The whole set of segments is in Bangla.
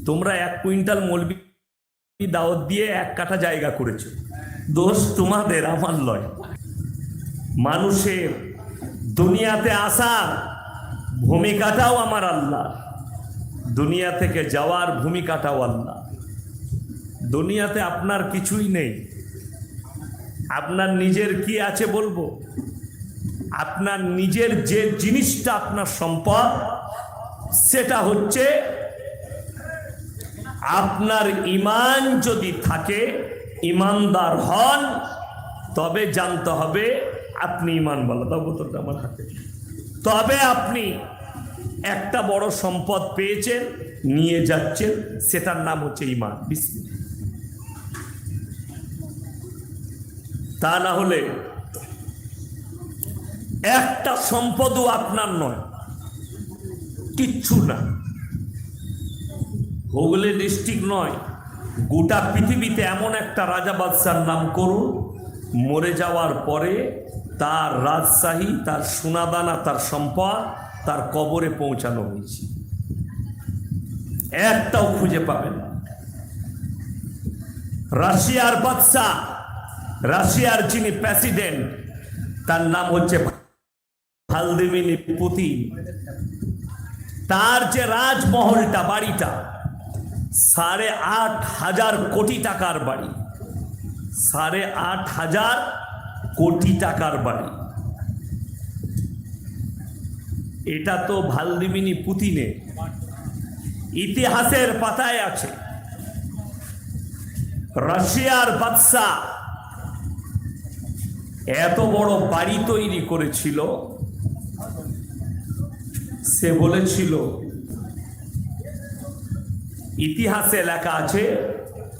তোমরা 1 কুইন্টাল মৌলবি দাওয়াত দিয়ে 1 কাঠা জায়গা করেছো, দোষ তোমাদের, আমার নয়। মানুষের দুনিয়াতে আসার ভূমিকাটাও আমার আল্লাহ, দুনিয়া থেকে যাওয়ার ভূমিকাটাও আল্লাহ। দুনিয়াতে আপনার কিছুই নেই, আপনার নিজের কি আছে বলবো? আপনার নিজের যে জিনিসটা আপনার সম্পদ, সেটা হচ্ছে আপনার ঈমান যদি থাকে, ঈমানদার হন, তবে জানতে হবে আপনি ঈমানওয়ালা। দাও বোতলটা আমার হাতে। তবে আপনি একটা বড় সম্পদ পেয়েছেন, নিয়ে যাচ্ছেন, সেটার নাম হচ্ছে ঈমান। বিসমিল্লাহ। তা না হলে একটা সম্পদও আপনার নয়, কিচ্ছু না। হুগলি ডিস্ট্রিক্ট নয়, গোটা পৃথিবীতে এমন একটা রাজা বাদশার নাম করুন, মরে যাওয়ার পরে তার রাজশাহী, তার সোনাদানা, তার সম্পদ তার কবরে পৌঁছানো হয়েছে, একটাও খুঁজে পাবেন না। রাশিয়ার বাদশাহ, রাশিয়ার যিনি প্রেসিডেন্ট, তার নাম হচ্ছে ভ্লাদিমির পুতিন। তার যে রাজমহলটা, বাড়িটা 8,500 কোটি টাকার বাড়ি, 8,500 কোটি টাকার বাড়ি। এটা তো ভ্লাদিমির পুতিনের, ইতিহাসের পাতায় আছে। রাশিয়ার বাদশাহ এত বড় বাড়ি তৈরি করেছিল, সে বলেছিল, ইতিহাসে লেখা আছে,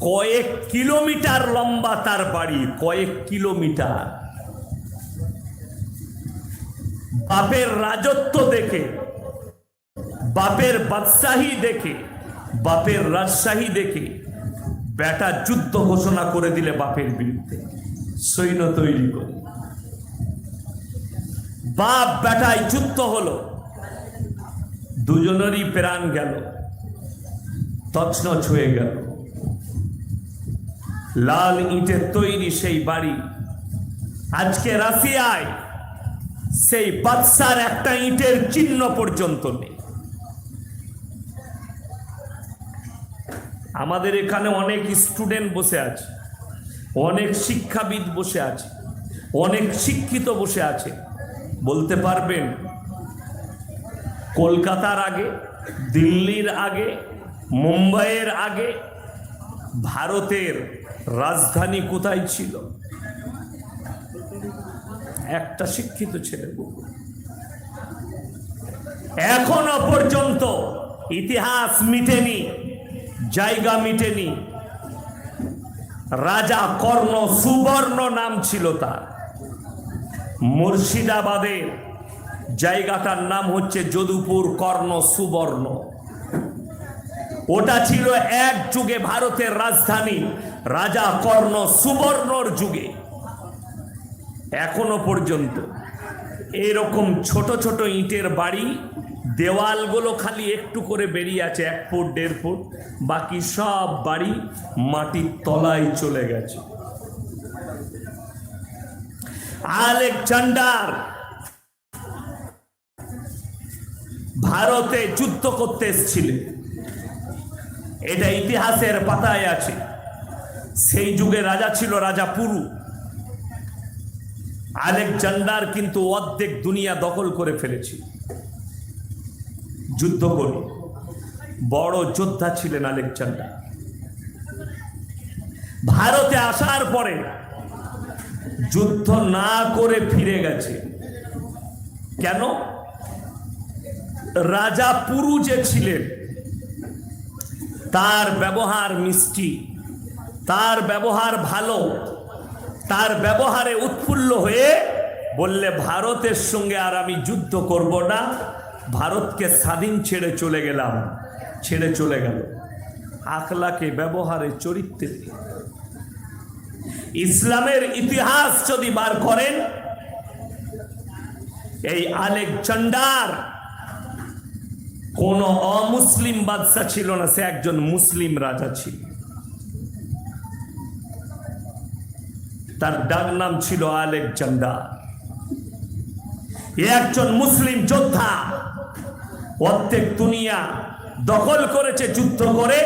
কয়েক কিলোমিটার লম্বা তার বাড়ি, কয়েক কিলোমিটার। বাপের রাজত্ব দেখে, বাপের বাদশাহী দেখে, বাপের রাজশাহী দেখে বেটা যুদ্ধ ঘোষণা করে দিলে বাপের বিরুদ্ধে, সৈন্য তৈরি করে। বাপ বেটায় যুদ্ধ হলো, দুজনেরই প্রাণ গেল, তছনছ হয়ে গেল। লাল ইটের তৈরি সেই বাড়ি, আজকে রাশিয়ায় সেই বাদশার একটা ইটের চিহ্ন পর্যন্ত নেই। আমাদের এখানে অনেক স্টুডেন্ট বসে আছে, অনেক শিক্ষাবিদ বসে আছে, অনেক শিক্ষিত বসে আছে। বলতে পারবেন কলকাতার আগে, দিল্লির আগে, মুম্বাইয়ের আগে ভারতের রাজধানী কোথায় ছিল? একটা শিক্ষিত ছেলে। এখনো পর্যন্ত ইতিহাস মিটেনি, জায়গা মিটেনি। রাজা কর্ণ সুবর্ণ নাম ছিল তার। মুর্শিদাবাদের জায়গাটার নাম হচ্ছে যদুপুর কর্ণ সুবর্ণ। ওটা ছিল এক যুগে ভারতের রাজধানী, রাজা কর্ণ সুবর্ণর যুগে। এখনো পর্যন্ত এরকম ছোট ছোট ইটের বাড়ি, দেওয়ালগুলো খালি একটু করে বেরিয়ে আছে, 1 ফুট 1.5 ফুট, বাকি সব বাড়ি মাটির তলায় চলে গেছে। আলেকজান্ডার ভারতে যুদ্ধ করতে এসেছিলেন, এটা ইতিহাসের পাতায় আছে। সেই যুগে রাজা ছিল রাজা পুরু। আলেকজান্ডার কিন্তু অর্ধেক দুনিয়া দখল করে ফেলেছে যুদ্ধ করে। বড় যোদ্ধা ছিলেন আলেকজান্ডার। ভারতে আসার পরে যুদ্ধ না করে ফিরে গেছে। কেন? রাজা পুরু যে ছিলেন, তার ব্যবহার মিষ্টি, তার ব্যবহার ভালো, তার ব্যবহারে উৎফুল্ল হয়ে বললে, ভারতের সঙ্গে আর আমি যুদ্ধ করব না, ভারতকে স্বাধীন ছেড়ে চলে গেলাম। ছেড়ে চলে গেল। আখলাকে, ব্যবহারে, চরিত্রে। ইসলামের ইতিহাস যদি বার করেন, এই আলেকজান্ডার কোন অমুসলিম বাদশা ছিল না, সে একজন মুসলিম রাজা ছিল। তার ডাক নাম ছিল আলেকজান্ডার। এ একজন মুসলিম যোদ্ধা, অর্ধেক দুনিয়া দখল করেছে যুদ্ধ করে,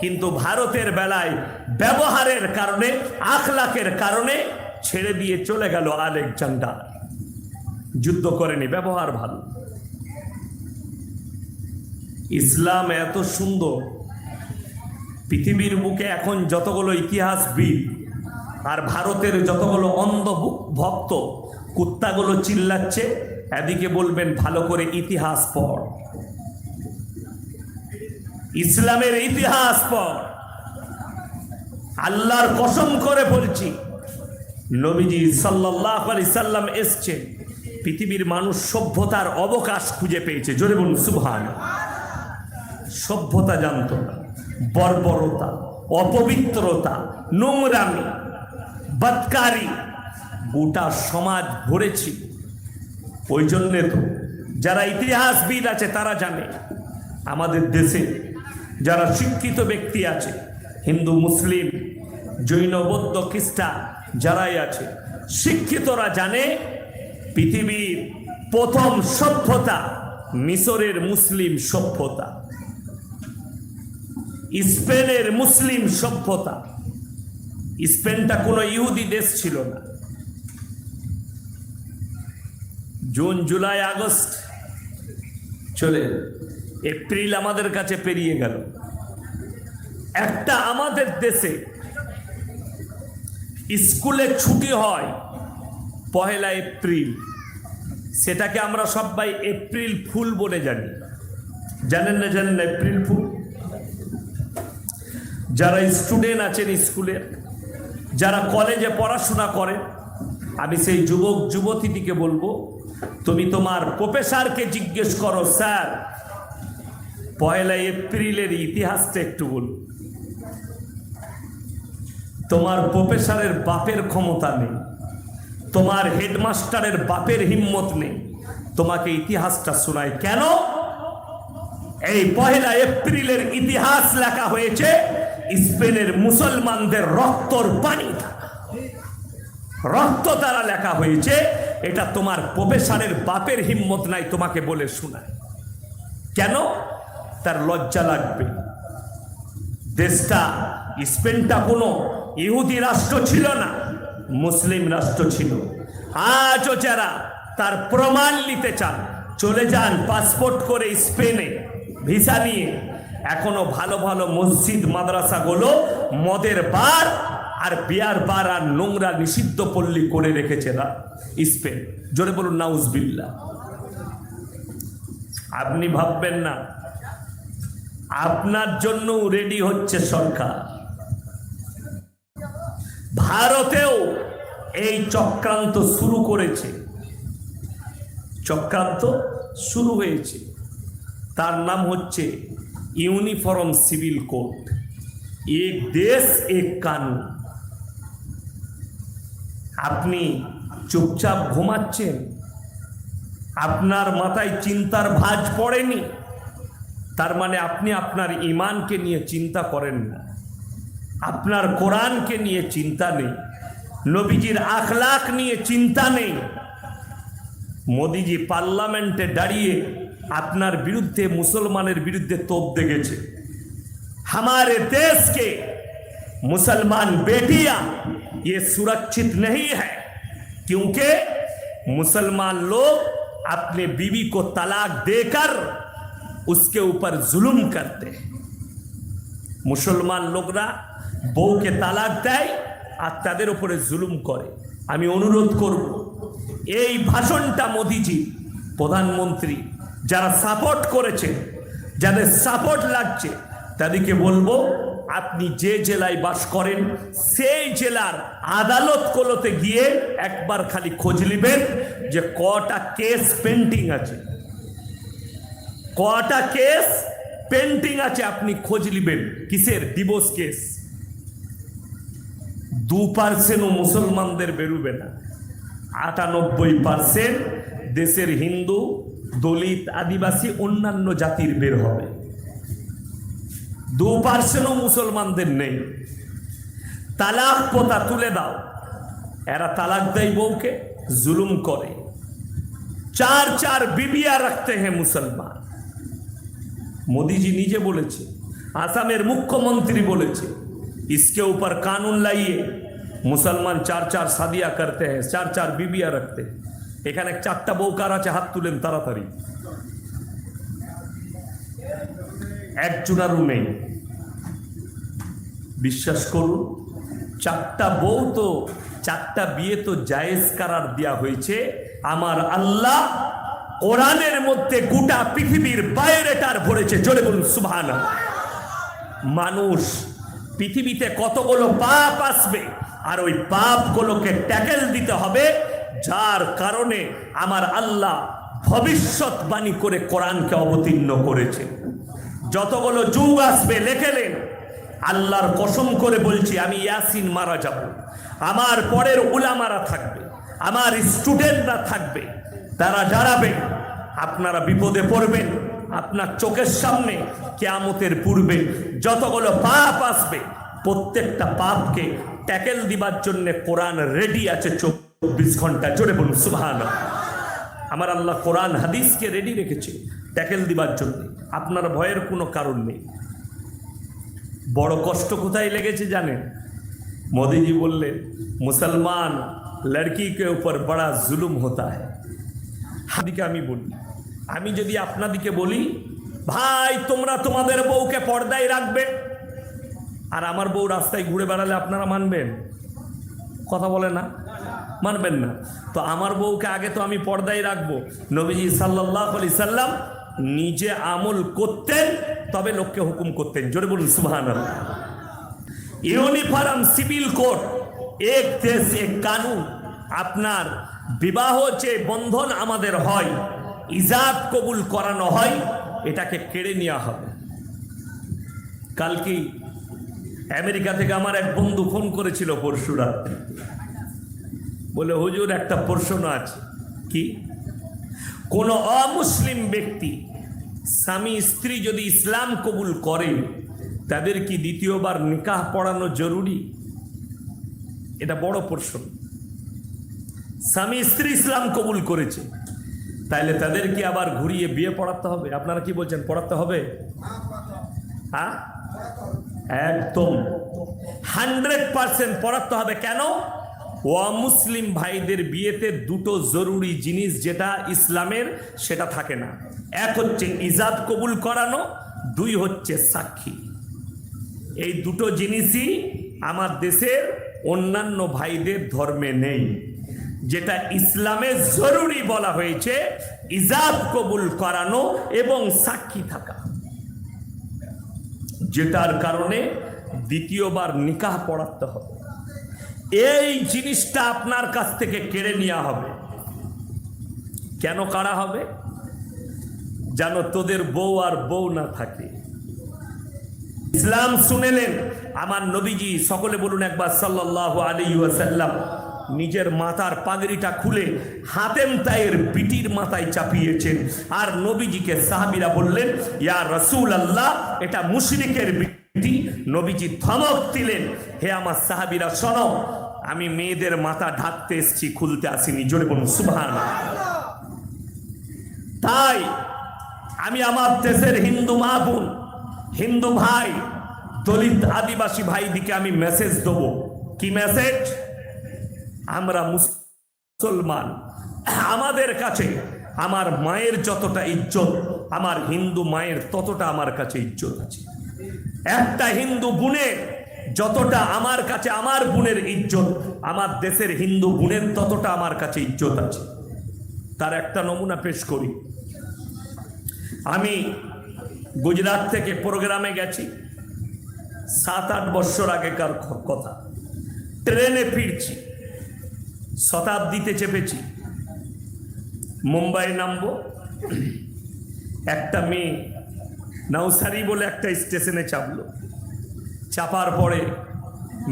কিন্তু ভারতের বেলায় ব্যবহারের কারণে, আখলাকের কারণে ছেড়ে দিয়ে চলে গেল আলেকজান্ডার। যুদ্ধ করেনি, ব্যবহার ভালো। ইসলাম এত সুন্দর, পৃথিবীর বুকে এখন যতগুলো ইতিহাসবিদ আর ভারতের যতগুলো অন্ধ ভক্ত কুত্তাগুলো চিল্লাচ্ছে, এদিকে বলবেন ভালো করে ইতিহাস পড়, ইসলামের ইতিহাস পড়। আল্লাহর কসম করে বলছি, নবীজি সাল্লাল্লাহু আলাইহি সাল্লাম এসছে, পৃথিবীর মানুষ সভ্যতার অবকাশ খুঁজে পেয়েছে। জোরে বলুন সুবহানাল্লাহ। সভ্যতা জানতো না, বর্বরতা, অপবিত্রতা, নোংরামি, বদকারি গোটা সমাজ ভরেছিল। ওই জন্যে তো যারা ইতিহাসবিদ আছে তারা জানে, আমাদের দেশে যারা শিক্ষিত ব্যক্তি আছে, হিন্দু, মুসলিম, জৈন, বৌদ্ধ, খ্রিস্টান যারাই আছে, শিক্ষিতরা জানে পৃথিবীর প্রথম সভ্যতা মিশরের মুসলিম সভ্যতা, স্পেনের মুসলিম সভ্যতা। স্পেনটা কোনো ইহুদি দেশ ছিল না। জুন, জুলাই, আগস্ট চলে, এপ্রিল আমাদের কাছে পেরিয়ে গেল। একটা আমাদের দেশে স্কুলে ছুটি হয় 1 এপ্রিল, সেটাকে আমরা সবাই এপ্রিল ফুল বলে জানি। জানেন না? জানেন না এপ্রিল ফুল? যারা স্টুডেন্ট আছেন স্কুলের, যারা কলেজে পড়াশোনা করেন, আমি সেই যুবক যুবতীটিকে বলবো, তুমি তোমার প্রফেসরকে জিজ্ঞেস করো, স্যার 1 এপ্রিলের ইতিহাসটা একটু বলুন। তোমার প্রফেসরের বাপের ক্ষমতা নেই, তোমার হেডমাস্টারের বাপের হিম্মত নেই তোমাকে ইতিহাসটা শোনায়। কেন? এই 1 এপ্রিলের ইতিহাস লেখা হয়েছে স্পেনের মুসলমানদের রক্তর পানি দ্বারা, রক্ত দ্বারা লেখা হয়েছে। এটা তোমার প্রফেসরের বাপের হিম্মত নাই তোমাকে বলে শোনায়। কেন? তার লজ্জা লাগবে। দেশটা, স্পেনটা কোনো ইহুদি রাষ্ট্র ছিল না, মুসলিম রাষ্ট্র ছিল। আজও যারা তার প্রমাণ নিতে চান, চলে যান পাসপোর্ট করে স্পেনে ভিসা নিয়ে। এখনো ভালো ভালো মসজিদ মাদ্রাসাগুলো মদের বার আর বিয়ার বার আর নোংরা নিষিদ্ধ পল্লী করে রেখেছে না স্পেন। জোরে বলুন নাউজুবিল্লাহ। আপনি ভাববেন না আপনার জন্য রেডি হচ্ছে সরকার। ভারতেও এই চক্রান্ত শুরু করেছে, চক্রান্ত শুরু হয়েছে। তার নাম হচ্ছে ইউনিফর্ম সিভিল কোড, এক দেশ এক কানুন। আপনি চুপচাপ ঘুমাচ্ছেন, আপনার মাথায় চিন্তার ভাঁজ পড়েনি, তার মানে আপনি আপনার ঈমানকে নিয়ে চিন্তা করেন না, আপনার কোরআনকে নিয়ে চিন্তা নেই, নবীজির আখলাক নিয়ে চিন্তা নেই। মোদিজি পার্লামেন্টে দাঁড়িয়ে আপনার বিরুদ্ধে, মুসলমানের বিরুদ্ধে তোপ দেখেছে। हमारे देश के मुसलमान बेटियां ये सुरक्षित नहीं है, क्योंकि मुसलमान लोग अपने बीवी को तलाक देकर उसके ऊपर जुल्म करते हैं। मुसलमान लोगरा বউকে তালাক দেয় আর তাদের উপরে জুলুম করে। আমি অনুরোধ করব, এই ভাষণটা মোদিজি, প্রধানমন্ত্রী যারা সাপোর্ট করেছে, যাদের সাপোর্ট লাগছে, তাদেরকে বলবো, আপনি যে জেলায় বাস করেন সেই জেলার আদালতগুলোতে গিয়ে একবার খালি খোঁজ নেবেন যে কটা কেস পেন্ডিং আছে, কটা কেস পেন্ডিং আছে। আপনি খোঁজ নেবেন। কিসের? Divorce case. 2% মুসলমানদের বেরোবে না, 98% দেশের হিন্দু, দলিত, আদিবাসী, অন্যান্য জাতির বের হবে। 2% মুসলমানদের নেই। তালাক প্রথা তুলে দাও। এরা তালাক দেয় বউকে, জুলুম করে। 4 बीबियां रखते हैं मुसलमान। मोदी जी नीचे बोले, आसामेर मुख्यमंत्री बोले, इसके ऊपर कानून लाइए। मुसलमान 4 शादियां करते हैं, 4 बीबियां रखते हैं। এখানে 4টা বউ কার আছে হাত তুলেন তাড়াতাড়ি। একজনারও নেই। বিশ্বাস করুন, 4টা বউ তো 4টা বিয়ে তো জায়েজ করার দেয়া হয়েছে। আমার আল্লাহ কোরআনের মধ্যে গোটা পৃথিবীর বায়োডাটার ভরেছে। জোরে বলুন সুবহানাল্লাহ। মানুষ পৃথিবীতে কতগুলো পাপ আসবে, আর ওই পাপগুলোকে ট্যাকেল দিতে হবে, যার কারণে আমার আল্লাহ ভবিষ্যৎবাণী করে কোরআনকে অবতীর্ণ করেছে। যতগুলো যুগ আসবে লেখেলেন, আল্লাহর কসম করে বলছি, আমি ইয়াসিন মারা যাব, আমার পরের উলামারা থাকবে, আমার স্টুডেন্টরা থাকবে, তারা দাঁড়াবে, আপনারা বিপদে পড়বেন। আপনার চোখের সামনে কিয়ামতের পূর্বে যতগুলো পাপ আসবে, প্রত্যেকটা পাপকে ট্যাকেল দিবার জন্য কোরআন রেডি আছে 24 ঘন্টা। জোরে বলুন সুবহানাল্লাহ। আমার আল্লাহ কোরআন হাদিসকে রেডি রেখেছে ট্যাকেল দিবার জন্য। আপনার ভয়ের কোনো কারণ নেই। বড় কষ্ট কোথায় লেগেছে জানেন? মোদীজি বললেন, মুসলমান লড়কি কে উপর বড়া জুলুম হতা হ্যায়। হাদিকে আমি বলি, আমি যদি আপনাদিকে বলি, ভাই তোমরা তোমাদের বউকে পর্দায় রাখবে, আর আমার বউ রাস্তায় ঘুরে বেড়ালে আপনারা মানবেন? কথা বলে না, মানবেন না। তো আমার বউকে আগে তো আমি পর্দায় রাখবো। নবীজি সাল্লাল্লাহু আলাইহি সাল্লাম নিজে আমল করতেন, তবে লোককে হুকুম করতেন। জোরে বলুন সুবহানাল্লাহ। ইউনিফর্ম সিভিল কোড, এক দেশ এক কানুন। আপনার বিবাহ যে বন্ধন আমাদের হয়, ইজাব কবুল করানো হয়, এটাকে কেড়ে নেওয়া হবে। কালকে আমেরিকা থেকে আমার এক বন্ধু ফোন করেছিল পরশু রাতে, বলে হুজুর একটা প্রশ্ন আছে। কি? কোন অমুসলিম ব্যক্তি স্বামী স্ত্রী যদি ইসলাম কবুল করে, তাদের কি দ্বিতীয়বার নিকাহ পড়ানো জরুরি? এটা বড় প্রশ্ন। স্বামী স্ত্রী ইসলাম কবুল করেছে, তাইলে তাদের কি আবার ঘুরিয়ে বিয়ে পড়াতে হবে? আপনারা কি বলছেন, পড়াতে হবে? হ্যাঁ, একদম 100% পড়াতে হবে। কেন? অমুসলিম ভাইদের বিয়েতে 2টো জরুরি জিনিস যেটা ইসলামের, সেটা থাকে না। এক হচ্ছে ইজাব কবুল করানো, 2 হচ্ছে সাক্ষী। এই 2টো জিনিসই আমার দেশের অন্যান্য ভাইদের ধর্মে নেই। যেটা ইসলামে জরুরি বলা হয়েছে, ইজাব কবুল করানো এবং সাক্ষী থাকা, যেটার কারণে দ্বিতীয়বার নিকাহ পড়াতে হবে। এই জিনিসটা আপনার কাছ থেকে কেড়ে নেওয়া হবে। কেন কাড়া হবে? জানো, তোদের বউ আর বউ না থাকে। ইসলাম শুনেলেন আমার নবীজি, সকলে বলুন একবার সাল্লাল্লাহু আলাইহি ওয়াসাল্লাম, নিজের মাথার পাগড়িটা খুলে হাতেম তায়ের বিটির মাথায় চাপিয়েছেন। আর নবীজিকে সাহাবীরা বললেন, ইয়া রাসূলুল্লাহ, এটা মুশরিকের বিটি। নবীজি ধমক দিলেন, হে আমার সাহাবীরা শোনো, আমি মেয়েদের মাথা ঢাকতে এসেছি, খুলতে আসিনি। জোরে বলুন সুবহানাল্লাহ। তাই আমি আমার দেশের হিন্দু মা বোন, হিন্দু ভাই, দলিত আদিবাসী ভাই দিকে আমি মেসেজ দেবো। কি মেসেজ? আমরা মুসলমান, আমাদের কাছে আমার মায়ের যতটা ইজ্জত, আমার হিন্দু মায়ের ততটা আমার কাছে ইজ্জত আছে। একটা হিন্দু বোনের যতটা আমার কাছে আমার বোনের ইজ্জত, আমার দেশের হিন্দু বোনের ততটা আমার কাছে ইজ্জত আছে। তার একটা নমুনা পেশ করি। আমি গুজরাট থেকে প্রোগ্রামে গেছি, 7-8 বছর আগেকার কথা। ট্রেনে ফিরছি, শতাব্দীতে চেপেছি, মুম্বাই নামবো। একটা মেয়ে নওসারি বলে একটা স্টেশনে চাপলো। চাপার পরে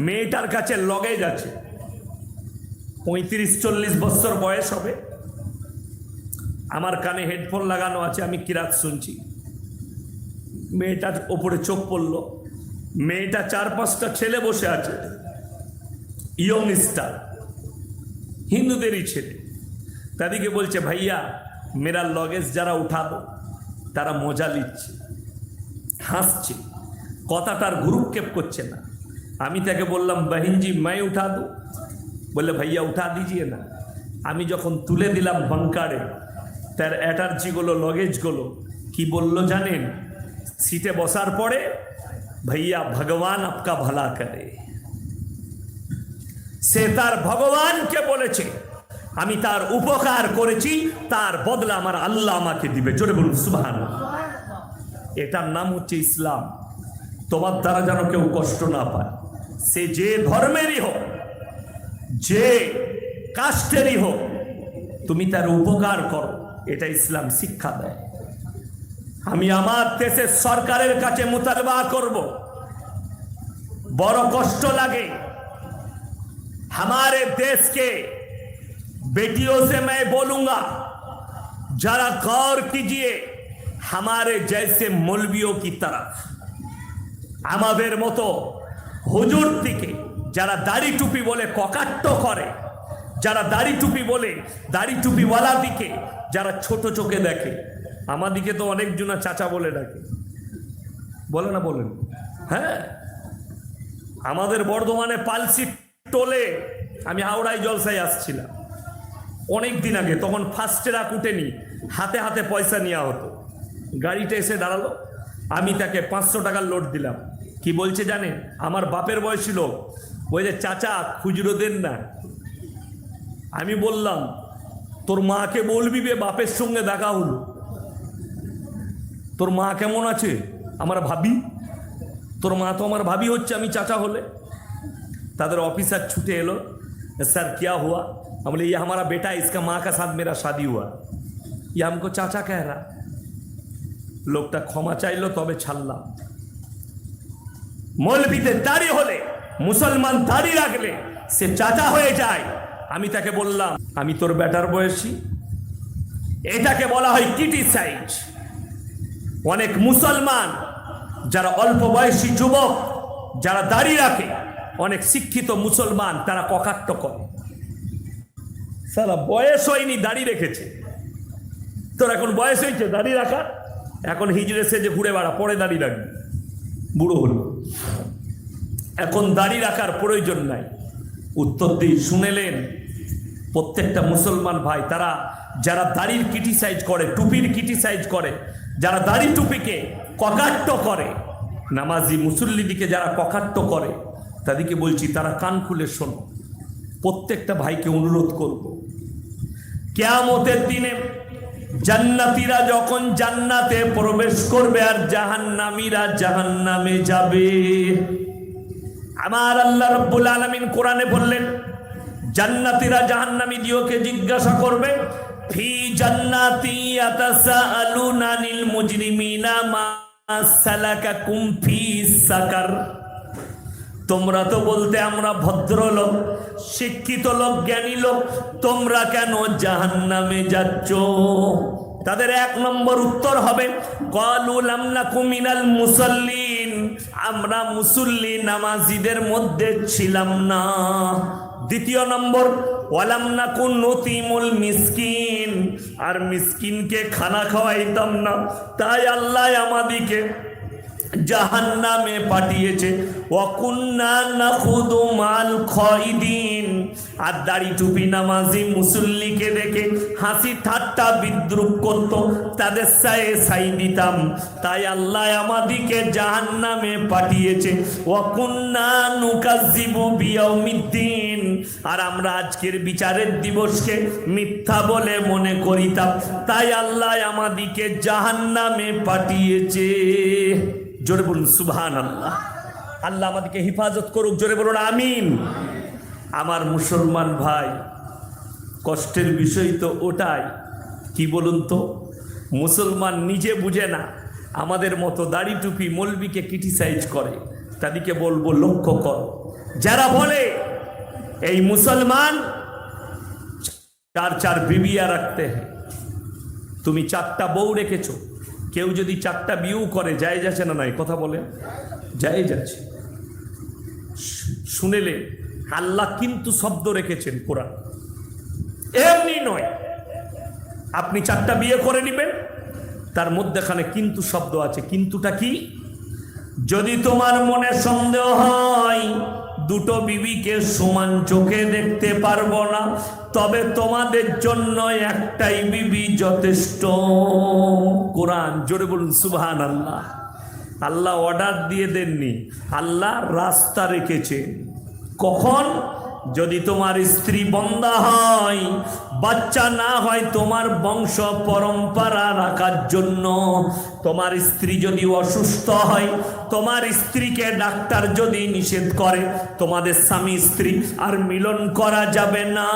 মেয়েটার কাছে লগেজ আছে, 35-40 বছর বয়স হবে। আমার কানে হেডফোন লাগানো আছে, আমি কিরাত শুনছি। মেয়েটার ওপরে চোখ পড়ল, মেয়েটা 4-5টা ছেলে বসে আছে, ইয়ং স্টার, হিন্দুদেরই ছেলে। তাদেরকে বলছে, ভাইয়া মেরা লগেজ যারা উঠা দো। তারা মজা নিচ্ছে, হাসছে, কথাটার গ্রুপক্ষেপ করছে না। আমি তাকে বললাম, বাহিনজি मैं উঠা দো? বললে, ভাইয়া উঠা দিজিয়ে না। আমি যখন তুলে দিলাম বাঙ্কারে, তার অ্যাটার্জিগুলো, লগেজগুলো কি বলল জানেন? সিটে বসার পরে, ভাইয়া ভগবান আপকা ভালা করে। সে তার ভগবানকে বলেছে, আমি তার উপকার করেছি, তার বদলা আমার আল্লাহ আমাকে দিবে। জোরে বলুন সুবহানাল্লাহ। এটার নাম হচ্ছে ইসলাম। তোমার দ্বারা যেন কেউ কষ্ট না পায়, সে যে ধর্মেরই হোক, যে কাস্টেরই হোক, তুমি তার উপকার করো, এটা ইসলাম শিক্ষা দেয়। আমি আমার দেশের সরকারের কাছে মুতালবা করব, বড় কষ্ট লাগে। हमारे देश के बेटियों से मैं बोलूंगा, जरा गौर कीजिए हमारे जैसे मौलवियों की तरफ। আমাদের মতো হুজুর থেকে যারা দাড়ি টুপি বলে ককাট্য করে, যারা দাড়ি টুপি বলে, দাড়ি টুপিওয়ালা দিকে যারা ছোট চোখে দেখে, আমাদিকে তো অনেকজনা চাচা বলে ডাকে, বলে না বলেন? হ্যাঁ, আমাদের বর্ধমানে পালসি টোলে, আমি হাওড়ায় জলসায় আসছিলাম অনেক দিন আগে, তখন ফার্স্ট ট্রাক উঠেনি, হাতে হাতে পয়সা নেওয়া হতো। গাড়িটা এসে দাঁড়ালো, আমি তাকে 500 টাকার লোড দিলাম। কি বলছে জানেন? আমার বাপের বয়সী লোক, ওই যে চাচা খুচরো দেন না। আমি বললাম, তোর মাকে বলবি বে, বাপের সঙ্গে দেখা হলো, তোর মা কেমন আছে? আমার ভাবি, তোর মা তো আমার ভাবি হচ্ছে, আমি চাচা হলে। তাদের অফিসার ছুটে এলো, सर क्या हुआ? हम बोले, ये हमारा बेटा है, इसका माँ का साथ मेरा शादी हुआ, ये हमको चाचा कह रहा। লোকটা ক্ষমা চাইলো, তবে ছাড়লাম। মৌলবীদের দাড়ি হলে, মুসলমান দাড়ি রাখলে সে চাচা হয়ে যায়। আমি তাকে বললাম, আমি তোর বেটার বয়সী। এটাকে বলা হয় ক্রিটিসাইজ। অনেক মুসলমান যারা অল্প বয়সী যুবক, যারা দাড়ি রাখে, অনেক শিক্ষিত মুসলমান, তারা ককাট্য করে। সারা বয়স হয়নি, দাড়ি রেখেছে। তোর এখন বয়স হয়েছে দাড়ি রাখা, এখন হিজড়ে সেজে ঘুরে বেড়া, পরে দাড়ি রাখবি, বুড়ো হল। এখন দাড়ি রাখার প্রয়োজন নাই। উত্তর দিই, শুনেলেন? প্রত্যেকটা মুসলমান ভাই, তারা যারা দাড়ির ক্রিটিসাইজ করে, টুপির ক্রিটিসাইজ করে, যারা দাড়ি টুপিকে ককাট্য করে, নামাজি মুসল্লিদিকে যারা ককাট্য করে, তাদেরকে বলছি তারা কান খুলে শোনো। প্রত্যেকটা ভাইকে অনুরোধ করব, কিয়ামতের দিনে জান্নাতীরা যখন জান্নাতে প্রবেশ করবে আর জাহান্নামীরা জাহান্নামে যাবে, আমার আল্লাহ রাব্বুল আলামিন কোরআনে বললেন, জান্নাতীরা জাহান্নামীদেরকে জিজ্ঞাসা করবে, ফি জান্নাতি ইয়াতাসাআলুনা আনিল মুজরিমিনা মা সালাকাকুম ফি সাকার। তোমরা তো বলতে আমরা ভদ্রলোক, শিক্ষিত লোক, জ্ঞানী লোক, তোমরা কেন জাহান্নামে যাচ্ছ? তাদের 1 নম্বর উত্তর হবে, ক্বালু লাম নাকু মিনাল মুসাল্লিন, আমরা মুসল্লি নামাজীদের মধ্যে ছিলাম না। 2 নম্বর, ওয়ালাম নাকু নুতিমুল মিসকিন, আর মিসকিনকে খানা খাওয়াইতাম না, তাই আল্লাহ আমাদিকে জাহান্নামে পাঠিয়েছে। ওয়াকুন্না নাখুদু মাল খাইদিন, আর দাড়ি টুপি নামাজি মুসল্লিকে দেখে হাসি ঠাট্টা বিদ্রুপ করত, তাদের সাই দিতাম, তাই আল্লাহ আমাদিকে জাহান্নামে পাঠিয়েছে। ওয়াকুন্না নুকাজ্জিবু বিয়াউমিদ্দিন, আর আমরা আজকের বিচারের দিবসকে মিথ্যা বলে মনে করিতাম, তাই আল্লাহ আমাদিকে জাহান্নামে পাঠিয়েছে। জোরে বলুন সুবহানাল্লাহ। আল্লাহ আমাদেরকে হেফাজত করুক, জোরে বলুন আমিন। আমার মুসলমান ভাই, কষ্টের বিষয় তো ওটাই, কি বলুন তো, মুসলমান নিজে বুঝে না, আমাদের মতো দাড়ি টুপি মৌলবীকে ক্রিটিসাইজ করে। তাদেরকে বলবো, লক্ষ্য কর, যারা বলে এই মুসলমান 4 বিবিয়া রাখতে হ্যাঁ, তুমি 4টা বউ রেখেছো, কেউ যদি 4টা বিয়েও করে জায়েজ আছে না নাই? কথা বলে জায়েজ আছে। শুনেলে আল্লাহ কিন্তু শব্দ রেখেছেন কোরআন, এমনি নয়। আপনি 4টা বিয়ে করে নেবেন, তার মধ্যেখানে কিন্তু শব্দ আছে। কিন্তুটা কি? যদি তোমার মনে সন্দেহ হয় দুটো বিবিকে সমান চোখে দেখতে পারবো না, তবে তোমাদের জন্য একটাই বিবি যথেষ্ট। কোরআন, জোরে বলুন সুবহানাল্লাহ। আল্লাহ অর্ডার দিয়ে দেননি, আল্লাহ রাস্তা রেখেছে। কখন? যদি তোমার স্ত্রী বন্ধা হয়, বাচ্চা না হয়, তোমার বংশ পরম্পরা রাখার জন্য। তোমার স্ত্রী যদি অসুস্থ হয়, তোমার স্ত্রীকে ডাক্তার যদি নিষেধ করে, তোমাদের স্বামী স্ত্রী আর মিলন করা যাবে না,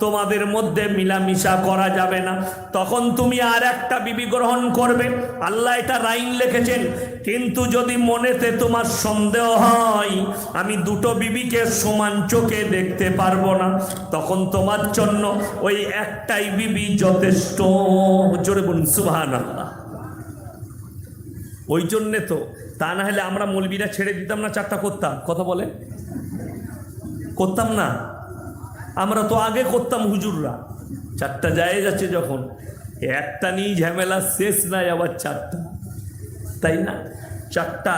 তোমাদের মধ্যে মিলামিশা করা যাবে না, তখন তুমি আর একটা বিবি গ্রহণ করবে। আল্লাহ এটা আইন লিখেছেন। কিন্তু যদি মনেতে তোমার সন্দেহ হয় আমি দুটো বিবিকে সমান চোখে দেখতে পারবো না, তখন তোমার জন্য ওই একটাই বিবি যথেষ্ট। জোরে বলুন সুবহানাল্লাহ। ওই জন্যে তো, তা না হলে আমরা মৌলবীরা ছেড়ে দিতাম না, 4টা করতাম। কথা বলে করতাম না? আমরা তো আগে করতাম, হুজুররা। 4টা জায়েজ আছে যখন, একটা নিয়ে ঝামেলা শেষ নাই, আবার 4টা, তাই না? 4টা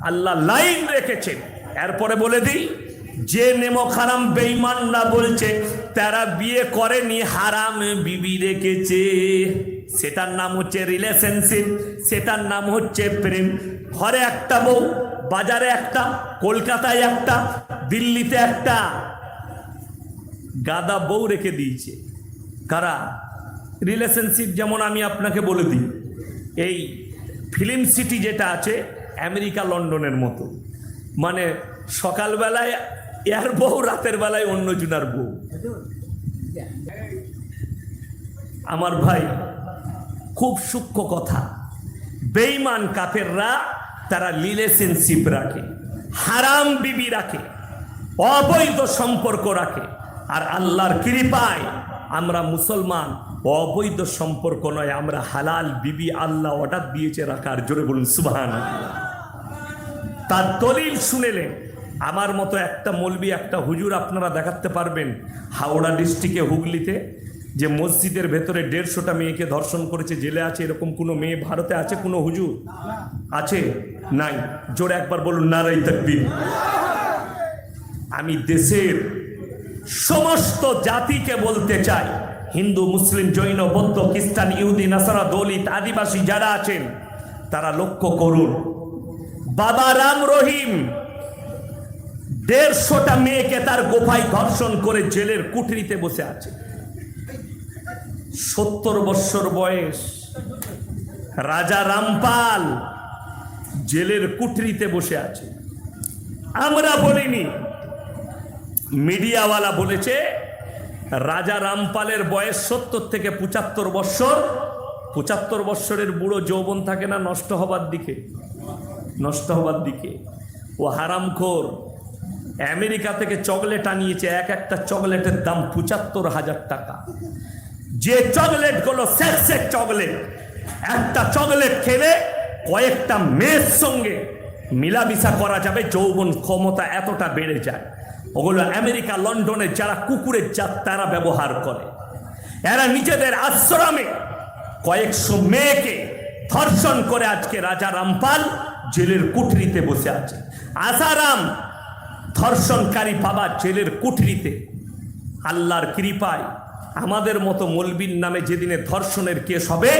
আল্লাহ লাইন রেখেছেন। এরপরে বলে দিই, যে নেমক হারাম বেঈমানরা বলছে তারা বিয়ে করেনি, হারাম বিবি রেখেছে। সেটার নাম হচ্ছে রিলেশনশিপ, সেটার নাম হচ্ছে প্রেম। ঘরে একটা বউ, বাজারে একটা, কলকাতায় একটা, দিল্লিতে একটা, গাদা বউ রেখে দিয়েছে। কারা? রিলেশনশিপ। যেমন আমি আপনাকে বলে দিই, এই ফিল্ম সিটি যেটা আছে আমেরিকা লন্ডনের মতো, মানে সকালবেলায় এর বউ, রাতের বেলায় অন্য জনার বউ। আমার ভাই, খুব সূক্ষ্ম কথা। বেঈমান কাফেররা তারা রিলেশনশিপ রাখে, হারাম বিবি রাখে, অবৈধ সম্পর্ক রাখে। আর আল্লাহর কৃপায় আমরা মুসলমান অবৈধ সম্পর্ক নয়, আমরা হালাল বিবি আল্লাহ অর্ডার দিয়েছে রাখার। জোরে বলুন সুবহানাল্লাহ। তার দলিল শুনেলেন। আমার মতো একটা মৌলবি, একটা হুজুর আপনারা দেখাতে পারবেন হাওড়া ডিস্ট্রিক্টে, হুগলিতে, যে মসজিদের ভেতরে 150টা মেয়েকে ধর্ষণ করেছে, জেলে আছে? এরকম কোনো মেয়ে ভারতে আছে? কোনো হুজুর আছে? নাই। জোরে একবার বলুন নারায়ে তাকবীর। আমি দেশের সমস্ত জাতিকে বলতে চাই, হিন্দু, মুসলিম, জৈন, বৌদ্ধ, খ্রিস্টান, ইহুদি, নাসারা, দলিত, আদিবাসী যারা আছেন, তারা লক্ষ্য করুন। বাবা রাম রহিম 150টা মেয়েকে তার গোফায় ধর্ষণ করে জেলের কুঠরিতে বসে আছে। 70 বছর বয়স রাজা রামপাল জেলের কুঠরিতে বসে আছে। আমরা বলিনি, মিডিয়াওয়ালা বলেছে রাজা রামপালের বয়স 70 থেকে 75 বছর। 75 বছরের বুড়ো যৌবন থাকে না, নষ্ট হবার দিকে, নষ্ট হবার দিকে। ও হারামখোর আমেরিকা থেকে চকলেট আনিয়েছে, একটা চকলেটের দাম 75,000 টাকা। যে চকলেটগুলো সেক্সের চকলেট, একটা চকলেট খেলে কয়েকটা মেয়ের সঙ্গে মিলামিশা করা যাবে, যৌবন ক্ষমতা এতটা বেড়ে যায়। ওগুলো আমেরিকা, লন্ডনে যারা কুকুরের জাত তারা ব্যবহার করে। এরা নিজেদের আশ্রমে কয়েকশো মেয়েকে ধর্ষণ করে আজকে রাজা রামপাল জেলের কুঠরিতে বসে আছে। আসারাম ধর্ষণকারী বাবা জেলের কুঠরিতে। আল্লাহর কৃপায় আমাদের মতো মৌলবীর নামে যেদিনে ধর্ষণের কেস হবে,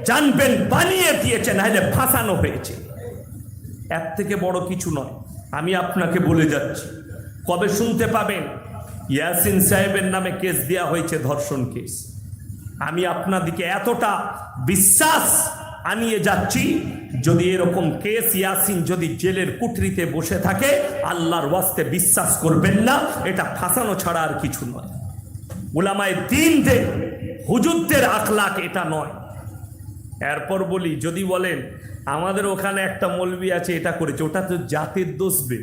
জানবেন বানিয়ে দিয়েছে, নাহলে ফাঁসানো হয়েছে। এর থেকে বড় কিছু নয়। আমি আপনাকে বলে যাচ্ছি, কবে শুনতে পাবেন ইয়াসিন সাহেবের নামে কেস দেওয়া হয়েছে, ধর্ষণ কেস। আমি আপনাদিকে এতটা বিশ্বাস আনিয়ে যাচ্ছি, যদি এরকম কেস ইয়াসিন যদি জেলের কুঠরিতে বসে থাকে, আল্লাহর ওয়াস্তে বিশ্বাস করবেন না, এটা ফাঁসানো ছাড়া আর কিছু নয়। উলামায়ে দ্বীনদের, হুজুরদের আখলাক এটা নয়। এরপর বলি, যদি বলেন আমাদের ওখানে একটা মৌলবি আছে এটা করেছে, ওটা তো জাতির দোষবে,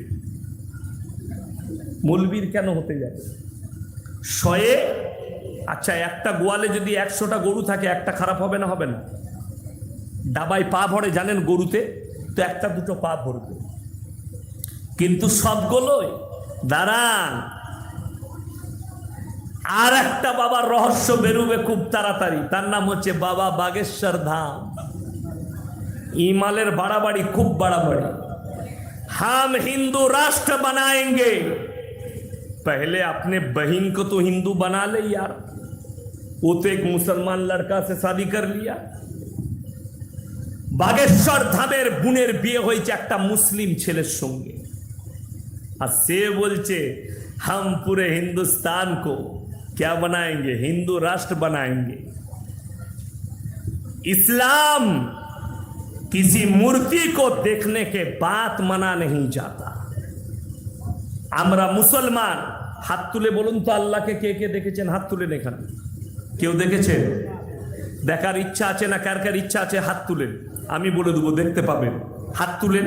মৌলবীর কেন হতে যাবে? 100 আচ্ছা, একটা গোয়ালে যদি 100টা গরু থাকে, একটা খারাপ হবে না? হবে না? ডাবায় পা ভরে জানেন গরুতে, তো একটা দুটো পা ভরবে, কিন্তু সবগুলোই দাঁড়ান। আর একটা বাবার রহস্য বেরোবে খুব তাড়াতাড়ি, তার নাম হচ্ছে বাবা বাগেশ্বর ধাম। ইমালের বাড়াবাড়ি, খুব বাড়াবাড়ি। हम हिंदू राष्ट्र बनाएंगे। पहले अपने बहन को तो हिंदू बना ले यार, वो तो एक मुसलमान लड़का से शादी कर लिया। बागेश्वर धामेर बुनेर बिये হয়েছে একটা মুসলিম ছেলের সঙ্গে, আর সে বলছে हम पूरे हिंदुस्तान को क्या बनाएंगे, हिंदू राष्ट्र बनाएंगे। इस्लाम किसी मूर्ति को देखने के बाद मना नहीं जाता। আমরা মুসলমান, হাত তুলে বলুন তো আল্লাহকে কে কে দেখেছেন? হাত তুলেন এখানে। কেউ দেখেছেন? দেখার ইচ্ছা আছে না? কার কার ইচ্ছা আছে হাত তুলেন, আমি বলে দেবো, দেখতে পাবেন। হাত তুলেন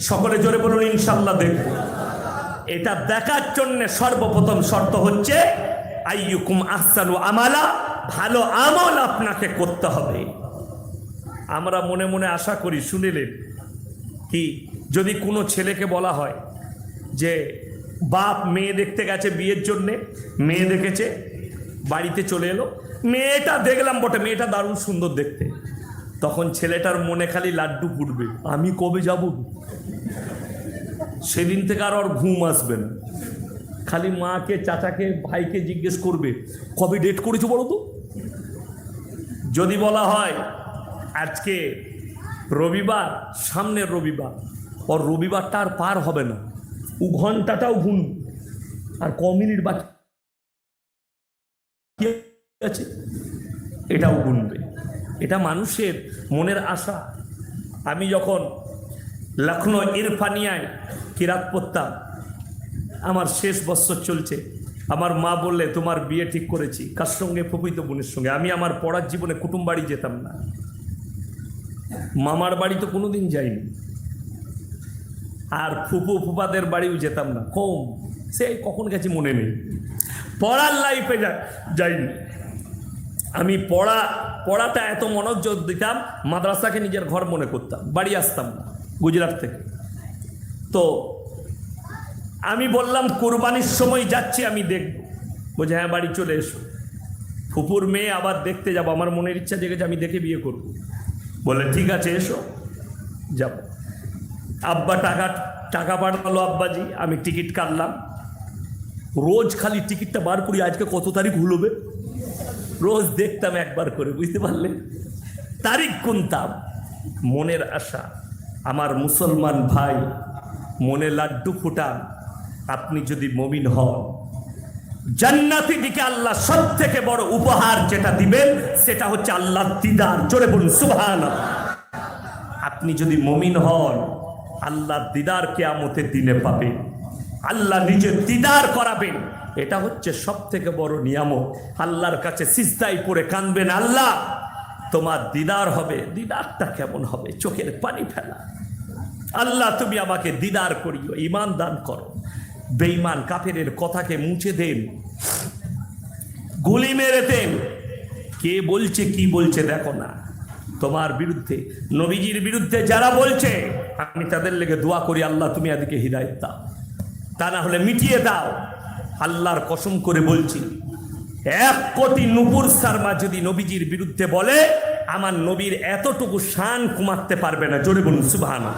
সকলে, জোরে বলুন ইনশাআল্লাহ দেখব। এটা দেখার জন্য সর্বপ্রথম শর্ত হচ্ছে আইয়ুকুম আহসানু আমালা, ভালো আমল আপনাকে করতে হবে। আমরা মনে মনে আশা করি, শুনিলেন কি, যদি কোনো ছেলেকে বলা হয় যে বাপ মেয়ে দেখতে গেছে বিয়ের জন্যে, মেয়ে দেখেছে, বাড়িতে চলে এলো, মেয়েটা দেখলাম বটে, মেয়েটা দারুণ সুন্দর দেখতে, তখন ছেলেটার মনে খালি লাড্ডু ফুটবে, আমি কবে যাব। সেদিন থেকে আর ওর ঘুম আসবে না, খালি মাকে চাচাকে ভাইকে জিজ্ঞেস করবে কবে ডেট করেছো বলো তো। যদি বলা হয় আজকে রবিবার, সামনের রবিবার, ওর রবিবারটা আর পার হবে না, ও ঘন্টাটাও গুনবে, আর ক মিনিট বাকি আছে এটাও গুনবে। এটা মানুষের মনের আশা। আমি যখন লখনৌ ইরফানিয়ায় কিরাত পড়তাম, আমার শেষ বৎসর চলছে, আমার মা বললে তোমার বিয়ে ঠিক করেছি। কার সঙ্গে? ফুফুইত বোনের সঙ্গে। আমি আমার পড়ার জীবনে কুটুম বাড়ি যেতাম না, মামার বাড়ি তো কোনোদিন যাইনি, আর ফুপু ফুপাদের বাড়িও যেতাম না, কম, সে কখন গেছি মনে নেই। পড়ার লাইফে যাইনি আমি। পড়াটা এত মনোযোগ দিতাম, মাদ্রাসাকে নিজের ঘর মনে করতাম, বাড়ি আসতাম না গুজরাট থেকে। তো আমি বললাম কোরবানির সময় যাচ্ছি, আমি দেখব। বলছে হ্যাঁ বাড়ি চলে এসো। ফুপুর মেয়ে আবার দেখতে যাবো, আমার মনের ইচ্ছা জেগেছে আমি দেখে বিয়ে করব। বলে ঠিক আছে এসো, যাব। আব্বা টাকা পাঠালো আব্বাজি, আমি টিকিট কাটলাম। রোজ খালি টিকিটটা বার করি, আজকে কত তারিখ হলবে, রোজ দেখতাম একবার করে, বুঝতে পারলেন, তারিখ গুনতাম। মনের আশা। আমার মুসলমান ভাই, মনে লাড্ডু ফুটান, আপনি যদি মুমিন হন, জান্নাতি দিকে আল্লাহ সব থেকে বড় উপহার যেটা দিবেন সেটা হচ্ছে আল্লাহর দিদার। জোরে বলুন সুবহানাল্লাহ। আপনি যদি মুমিন হন, আল্লাহর দিদার কিয়ামতের দিনে পাবেন, আল্লাহ নিজে দিদার করাবেন। এটা হচ্ছে সব থেকে বড় নিয়ামত। আল্লাহর কাছে সিজদায় পড়ে কাঁদবেন, আল্লাহ তোমার দিদার হবে। দিদারটা কেমন হবে? চোখের পানি ফেলা। আল্লাহ তুমি আমাকে দিদার করিও, ঈমান দান করো। বেঈমান কাফেরের কথাকে মুছে দেন, গুলি মেরে দেন। কে বলছে কি বলছে দেখো না, তোমার বিরুদ্ধে, নবীজির বিরুদ্ধে যারা বলছে, আমি তাদের লেগে দোয়া করি আল্লাহ তুমি এদিকে হিদায়াত দাও, তা না হলে মিটিয়ে দাও। আল্লাহর কসম করে বলছি, 1 কোটি নূপুর শর্মা যদি নবীজির বিরুদ্ধে বলে, আমার নবীর এতটুকু শান কমাতে পারবে না। জোরে বলুন সুবহানাল্লাহ।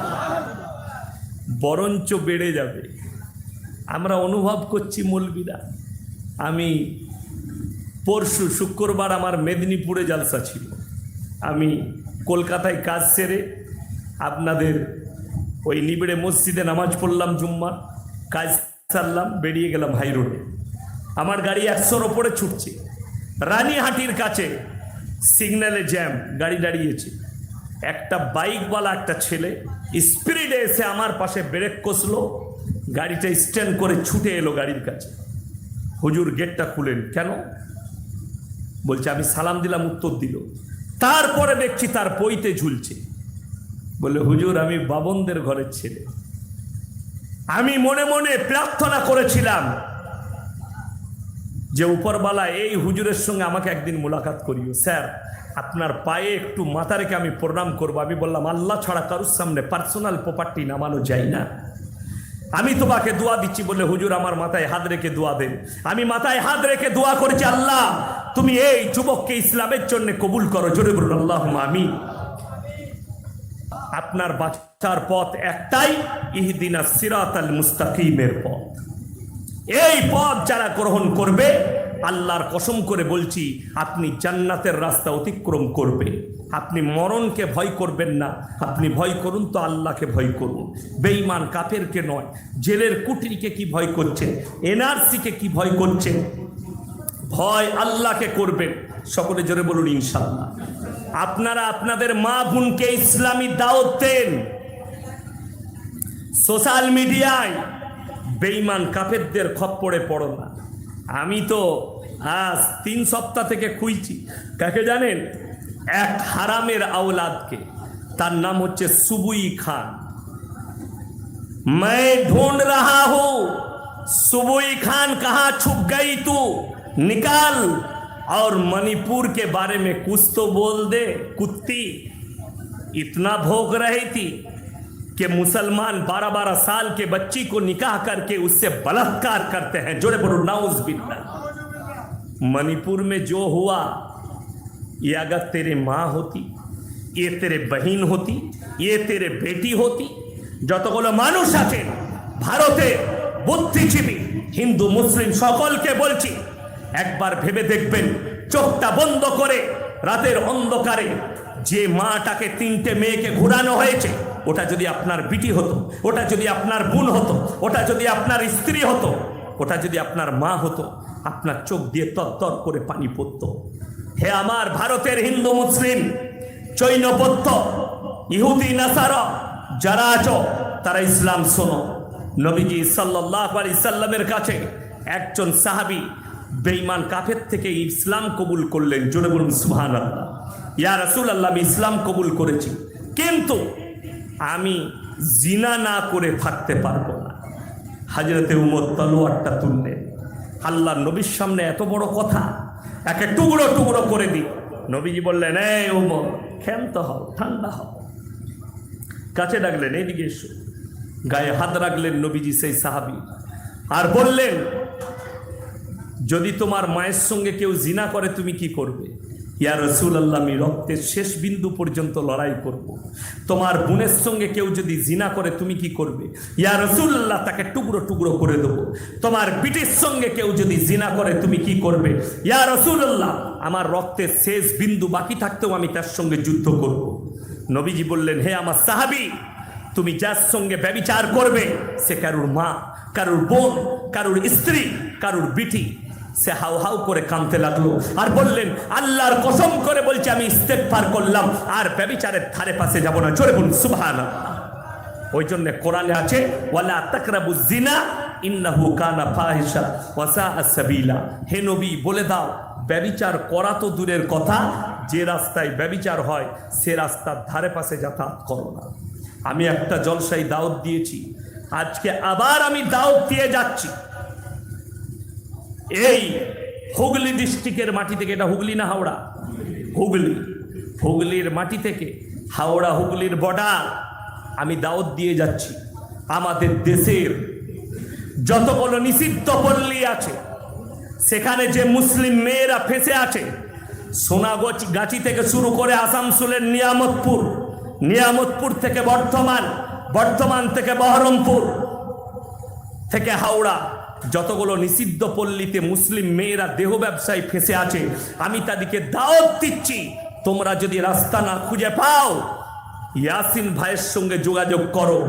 বরঞ্চ বেড়ে যাবে। আমরা অনুভব করছি মৌলবীরা। আমি পরশু শুক্রবার আমার মেদিনীপুরে জালসা ছিল, আমি কলকাতায় কাজ সেরে আপনাদের ওই নিবিড়ে মসজিদে নামাজ পড়লাম, জুম্মা কাজ সারলাম, বেরিয়ে গেলাম হাই রোডে। আমার গাড়ি 100-র ওপরে ছুটছে, রানীহাটির কাছে সিগন্যালে জ্যাম, গাড়ি দাঁড়িয়েছে। একটা বাইকওয়ালা একটা ছেলে স্পিডে এসে আমার পাশে ব্রেক কষলো, গাড়িটা স্ট্যান্ড করে ছুটে এলো গাড়ির কাছে। হুজুর গেটটা খুলেন। কেন? বলছে আমি সালাম দিলাম, উত্তর দিল। তারপরে দেখছি তার পইতে ঝুলছে। বলে হুজুর আমি বাবনদের ঘরের ছেলে। আমি মনে মনে প্রার্থনা করেছিলাম যে উপরওয়ালা এই হুজুরের সঙ্গে আমাকে একদিন মোলাকাত করিও স্যার, আপনার পায়ে একটু মাথা রেখে আমি প্রণাম করবো। আমি বললাম আল্লাহ ছাড়া কারুর সামনে পার্সোনাল প্রপার্টি নামানো যায় না। আমি তোমাকে দোয়া দিচ্ছি বলে হুজুর আমার মাথায় হাত রেখে দোয়া দেন। আমি মাথায় হাত রেখে দোয়া করেছি, আল্লাহ তুমি এই যুবককে ইসলামের জন্য কবুল করো। জোরে বলুন আল্লাহুম্মা আমিন। আপনার বাঁচার পথ একটাই, ইহদিনাস সিরাতাল মুস্তাকিমের পথ। এই পথ যারা গ্রহণ করবে, আল্লাহর কসম করে বলছি, আপনি জান্নাতের রাস্তা অতিক্রম করবে। আপনি মরণকে ভয় করবেন না, আপনি ভয় করুন তো আল্লাহকে ভয় করুন। বেঈমান কাফেরকে নয়। জেলের কুটরিকে কি ভয় করছেন, এনআরসিকে কি ভয় করছেন? ভয় আল্লাহকে করবেন। সকলে জোরে বলুন ইনশাআল্লাহ। আপনারা আপনাদের মা বোনকে ইসলামী দাওয়াত দেন। সোশ্যাল মিডিয়ায় বেঈমান কাফেরদের খপ্পরে পড়ো না। আমি তো আজ 3 সপ্তাহ থেকে খুঁজছি, কাকে জানেন? এক হারামের আওলাদকে, তার নাম হচ্ছে সুবুই খান। मैं ढूंढ रहा हूं सुबुई खान कहां छुप गई तू, निकाल और मणिपुर के बारे में कुछ तो बोल दे कुत्ती। इतना भोग रही थी कि मुसलमान 12-12 साल के बच्ची को निकाह करके उससे बलात्कार करते हैं। जोड़े बोलो नाउज बिल्लाह। मणिपुर में जो हुआ, ये अगर तेरे माँ होती, ये तेरे बहन होती, ये तेरे बेटी होती, যতগুলো মানুষ আছেন ভারতে বুদ্ধিজীবী হিন্দু মুসলিম সকলকে বলছি, একবার ভেবে দেখবেন, চোখটা বন্ধ করে রাতের অন্ধকারে যে মাটাকে 3টে মেয়েকে ঘুরানো হয়েছে, ওটা যদি আপনার বিটি হতো, ওটা যদি আপনার বোন হতো, ওটা যদি আপনার স্ত্রী হতো, ওটা যদি আপনার মা হতো, আপনার চোখ দিয়ে তরতর করে পানি পড়তো। হে আমার ভারতের হিন্দু মুসলিম, জৈন বৌদ্ধ ইহুদি নাসারা যারা আছো, তারা ইসলাম শোনো। নবীজি সাল্লাল্লাহু আলাইহি সাল্লামের কাছে একজন সাহাবী বেঈমান কাফের থেকে ইসলাম কবুল করলেন। জোরে বলুন সুবহানাল্লাহ। ইয়া রাসূলুল্লাহ, আমি ইসলাম কবুল করেছি, কিন্তু আমি জিনা না করে থাকতে পারবো না। হযরতে উমর তলোয়ারটা তুললেন। আল্লাহর নবীর সামনে এত বড় কথা, একে টুকরো টুকরো করে দিই। নবীজি বললেন, এই উমর ক্ষান্ত হও, ঠান্ডা হও। কাছে ডাকলেন, এইদিকে এসো। গায়ে হাত রাখলেন নবীজি সেই সাহাবী, আর বললেন, যদি তোমার মায়ের সঙ্গে কেউ জিনা করে তুমি কি করবে? ইয়া রাসূলুল্লাহ, আমি রক্তের শেষ বিন্দু পর্যন্ত লড়াই করব। তোমার বোনের সঙ্গে কেউ যদি জিনা করে তুমি কি করবে? ইয়া রাসূলুল্লাহ, তাকে টুকরো টুকরো করে দেব। তোমার বিটির সঙ্গে কেউ যদি জিনা করে তুমি কি করবে? ইয়া রাসূলুল্লাহ, আমার রক্তের শেষ বিন্দু বাকি থাকতেও আমি তার সঙ্গে যুদ্ধ করব। নবীজি বললেন, হে আমার সাহাবী, তুমি যার সঙ্গে ব্যভিচার করবে সে কারুর মা, কারুর বোন, কারুর স্ত্রী, কারুর বিটি। সে হাউ হাউ করে কাঁদতে লাগলো আর বললেন, আল্লাহর কসম করে বলছি আমি ইস্তেগফার করলাম, আর ব্যভিচারের ধারে পাশে যাব না। জোরে বলুন সুবহানাল্লাহ। ওই জন্য কোরআনে আছে, ওয়ালা তাকরাবুজ জিনা ইন্নাহু কানা ফাহিশা ওয়া সাআ সাবিলা। হে নবী, বলে দাও, ব্যভিচার করা তো দূরের কথা, যে রাস্তায় ব্যভিচার হয় সে রাস্তার ধারে পাশে যাতায়াত করো না। আমি একটা জলসায় দাওয়াত দিয়েছি, আজকে আবার আমি দাওয়াত দিয়ে যাচ্ছি। এই হুগলি ডিস্ট্রিক্টের মাটি থেকে, এটা হুগলি না হাওড়া? হুগলি। হুগলির মাটি থেকে হাওড়া হুগলির বর্ডার আমি দাওয়াত দিয়ে যাচ্ছি। আমাদের দেশের যতগুলো নিষিদ্ধ পল্লী আছে, সেখানে যে মুসলিম মেয়েরা ফেসে আছে, সোনাগাছি থেকে শুরু করে আসানসোলের নিয়ামতপুর, নিয়ামতপুর থেকে বর্ধমান, বর্ধমান থেকে বহরমপুর থেকে হাওড়া, যতগুলো নিষিদ্ধ পল্লীতে মুসলিম মেয়েরা দেহ ব্যবসায় ফেসে আছে, আমি তাদেরকে দাওয়াত দিচ্ছি, তোমরা যদি রাস্তা না খুঁজে পাও, ইয়াসিন ভাইয়ের সঙ্গে যোগাযোগ করো।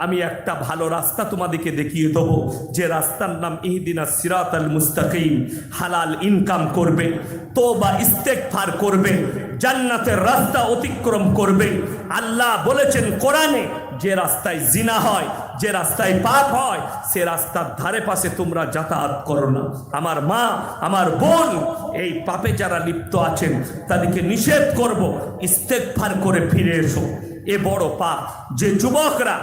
আমি একটা ভালো রাস্তা তোমাদেরকে দেখিয়ে দেবো, যে রাস্তার নাম ইহদিনাস সিরাতাল মুস্তাকিম। হালাল ইনকাম করবে, তওবা ইস্তেগফার করবে, জান্নাতের রাস্তা অতিক্রম করবে। আল্লাহ বলেছেন কোরআনে, যে রাস্তায় জিনা হয়, যে রাস্তায় পাপ হয়, সে রাস্তার ধারে পাশে তোমরা যাতায়াত করো না। আমার মা, আমার বোন, এই পাপে যারা লিপ্ত আছেন তাদেরকে নিষেধ করব, ইস্তেগফার করে ফিরে এসো। এ বড় পাপ। যে যুবকরা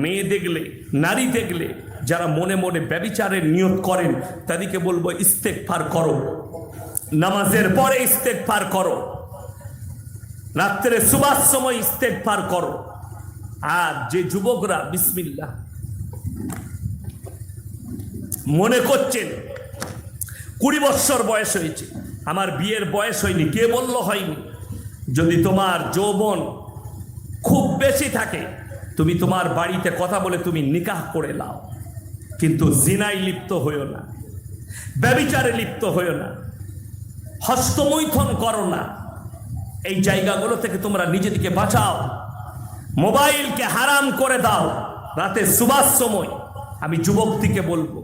মেয়ে দেখলে, নারী দেখলে যারা মনে মনে ব্যভিচারের নিয়ত করেন তাদেরকে বলবো ইস্তেগফার করো, নামাজের পরে ইস্তেগফার করো, রাত্রে সুবহার সময় ইস্তেগফার করো। আর যে যুবকরা বিসমিল্লাহ মনে করছেন 20 বৎসর বয়স হয়েছে, আমার বিয়ের বয়স হয়নি, কে বলল হয়নি? যদি তোমার যৌবন খুব বেশি থাকে তুমি তোমার বাড়িতে কথা বলে তুমি নিকাহ করে নাও, কিন্তু জিনায় লিপ্ত হইও না, ব্যভিচারে লিপ্ত হইও না, হস্তমৈথুন করো না। এই জায়গাগুলো থেকে তোমরা নিজেদেরকে বাঁচাও। মোবাইলকে হারাম করে দাও রাতে সুবহার সময়। আমি যুবকদিকে বলবো,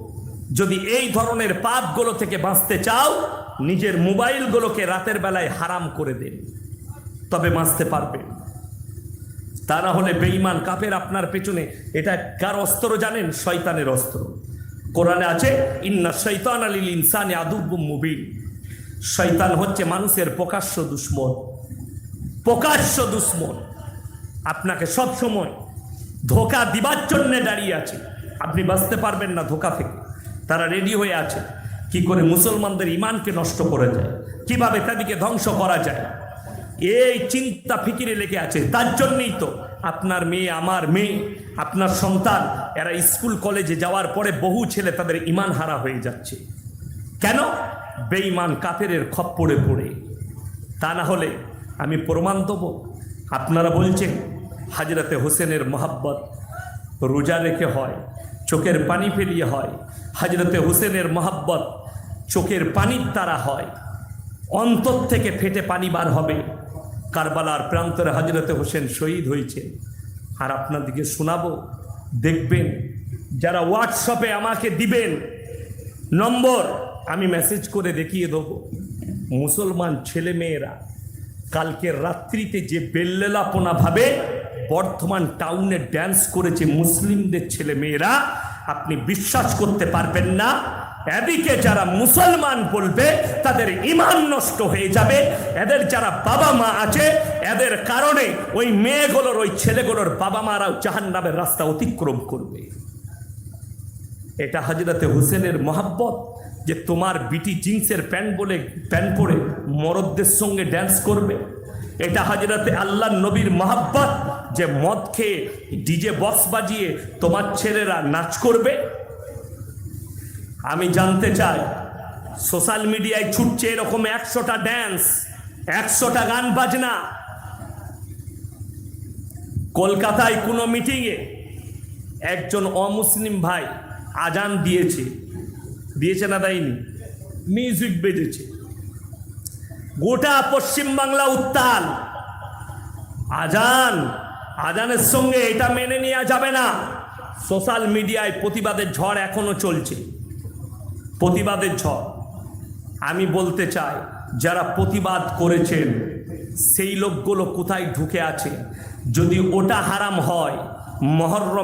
যদি এই ধরনের পাপগুলো থেকে বাঁচতে চাও নিজের মোবাইলগুলোকে রাতের বেলায় হারাম করে দেন, তবে বাঁচতে পারবেন। তা না হলে বেঈমান কাফের আপনার পেছনে, এটা কার অস্ত্র জানেন? শয়তানের অস্ত্র। কোরআনে আছে ইন্না শাইতানা লিল ইনসানি আদুব্বুম মুবিন। শয়তান হচ্ছে মানুষের প্রকাশ্য দুশমন, প্রকাশ্য দুশমন। আপনাকে সব সময় ধোঁকা দিবার জন্য দাঁড়িয়ে আছে, আপনি বাঁচতে পারবেন না ধোঁকা থেকে। তারা রেডি হয়ে আছে কি করে মুসলমানদের ইমানকে নষ্ট করে যায়, কিভাবে তাদেরকে ধ্বংস করা যায়, এই চিন্তা ফিকিরে লেগে আছে। তার জন্যই তো আপনার মেয়ে, আমার মেয়ে, আপনার সন্তান, এরা স্কুল কলেজে যাওয়ার পরে বহু ছেলে তাদের ইমান হারা হয়ে যাচ্ছে। কেন? বেঈমান কাফেরের খপ্পরে পড়ে। তা না হলে আমি প্রমাণ দেবো। আপনারা বলছেন হযরতে হোসেনের মহব্বত রোজা রেখে হয়, চোখের পানি ফেলিয়ে হয়। হযরতে হোসেনের মহব্বত চোখের পানির দ্বারা হয়, অন্তর থেকে ফেটে পানি বার হবে। কারবালার প্রান্তরে হযরতে হোসেন শহীদ হয়েছে। আর আপনাদেরকে শোনাবো, দেখবেন। যারা হোয়াটসঅ্যাপে আমাকে দিবেন নম্বর, আমি মেসেজ করে দেখিয়ে দেবো। মুসলমান ছেলে মেয়েরা কালকের রাত্রিতে যে বেল্লেলাপনা ভাবে বর্ধমান টাউনে ড্যান্স করেছে মুসলিমদের ছেলে মেয়েরা, আপনি বিশ্বাস করতে পারবেন না। এদিকে যারা মুসলমান বলবে তাদের ঈমান নষ্ট হয়ে যাবে। এদের যারা বাবা মা আছে এদের কারণে ওই মেয়েগুলোর, ওই ছেলেগুলোর বাবা মারাও জাহান্নামের রাস্তা অতিক্রম করবে। এটা হযরতে হোসেনের মহব্বত যে তোমার বিটি জিন্সের প্যান্ট বলে প্যান্ট পরে মরদদের সঙ্গে ড্যান্স করবে। এটা হযরতে আল্লাহ নবীর মহব্বত যে মদ খেয়ে ডিজে বক্স বাজিয়ে তোমার ছেলেরা নাচ করবে। আমি জানতে চাই, সোশ্যাল মিডিয়ায় ছুটছে এরকম 100টা ড্যান্স, 100টা গান বাজনা। কলকাতায় কোনো মিটিংয়ে একজন অমুসলিম ভাই আজান দিয়েছে, দিয়েছে না দেয়নি, মিউজিক বেজেছে, গোটা পশ্চিমবাংলা উত্তাল। আজানের সঙ্গে এটা মেনে নেওয়া যাবে না। সোশ্যাল মিডিয়ায় প্রতিবাদের ঝড় এখনো চলছে, প্রতিবাদের ঝড়। আমি বলতে চাই, যারা প্রতিবাদ করেছেন সেই লোকগুলো কোথায় ঢুকে আছে? যদি ওটা হারাম হয়, মুহররম